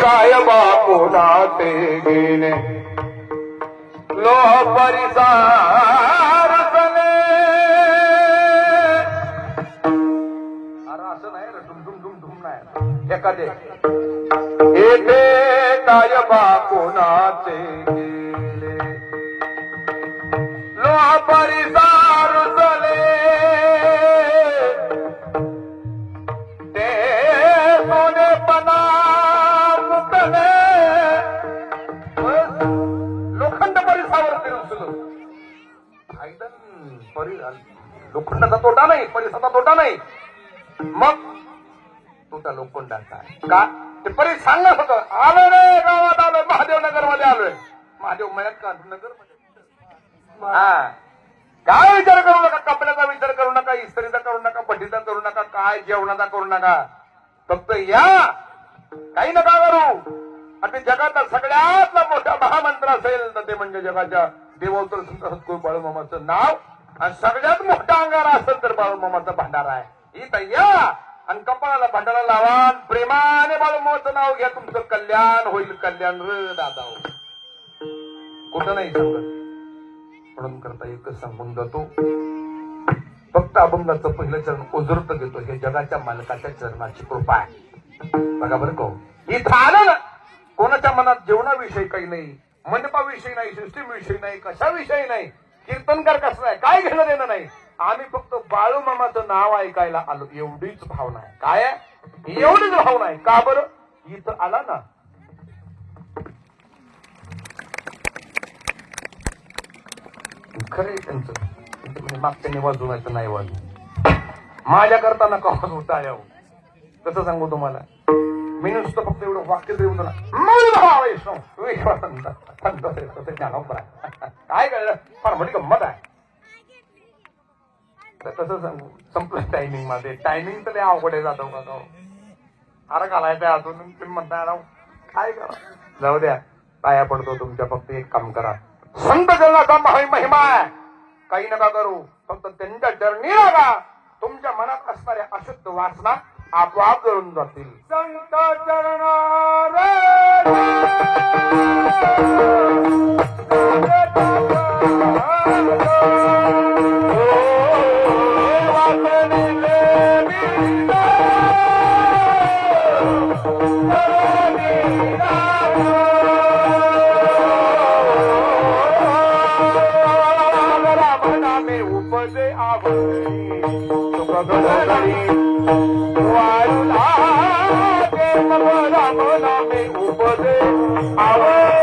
काय बापुला ते गेले लोह परिसार सने अरे असं नाही रे डुम डुम डुम डुम नाही एखादे येथे काय बापुला ते गेले लोह परिसार सने ते सोनेपणा मुकले लोखंड परिसावर लोखंडाचा तोटा नाही परिसाचा तोटा नाही मग तोटा लोखंडाचा आहे का ते परी सांगत होतं आलोय रे गावात आलोय महादेव नगर मध्ये आलोय महादेव मळ्यात का नगर मध्ये हा काय विचार करू नका कपड्याचा विचार करू नका इस्त्रीचा करू नका भट्टीचा करू नका काय जेवणाचा करू नका फक्त या काही नका करू आणि जगाचा सगळ्यातला मोठा महामंत्र असेल तर ते म्हणजे जगाच्या देवोत्तर संत सद्गुरू बाळूमामाचं नाव आणि सगळ्यात मोठा अंगारा असेल तर बाळूमामाचा भंडारा आहे इथं या आणि कपाळाला भंडारा लावा प्रेमाने बाळूमामाचं नाव घ्या तुमचं कल्याण होईल कल्याण र दादा कुठं नाही सांगत म्हणून करता एकच सांगून जातो फक्त अभंगाचं पहिलं चरण ओझरत घेतो हे जगाच्या मालकाच्या चरणाची कृपा आहे बघा बरं का इथं आलं ना कोणाच्या मनात जेवणाविषयी काही नाही मंडपाविषयी नाही सिस्टीमविषयी नाही कशाविषयी नाही कीर्तनकार कसं आहे काय घेणं देणं नाही आम्ही फक्त बाळूमामाचं नाव ऐकायला आलो एवढीच भावना आहे काय आहे एवढीच भावना आहे का बरं इथं आला ना खरं त्यांचं मागच्याने वाजवायचं नाही वाजू माझ्या करता नका होता यावं कसं सांगू तुम्हाला मी नुसतं फक्त एवढं वाक्य तरी होतं ना काय कळलं फार मोठी गंमत आहे तसं सांगू संपलं टायमिंग मध्ये टायमिंग तर अवघड जातो का अरे घालायचंय अजून तुम्ही म्हणताय राव काय करा जाऊ द्या पाया पडतो तुमच्या फक्त एक काम करा संत जनाचा महिमा आहे काही नका करू फक्त त्यांच्या चरणी लागा तुमच्या मनात असणाऱ्या अशुद्ध वासना आपोआप जळून जातील संत चरणार उपजे आवडी वारुला के मगरा मना में उपजे आवडी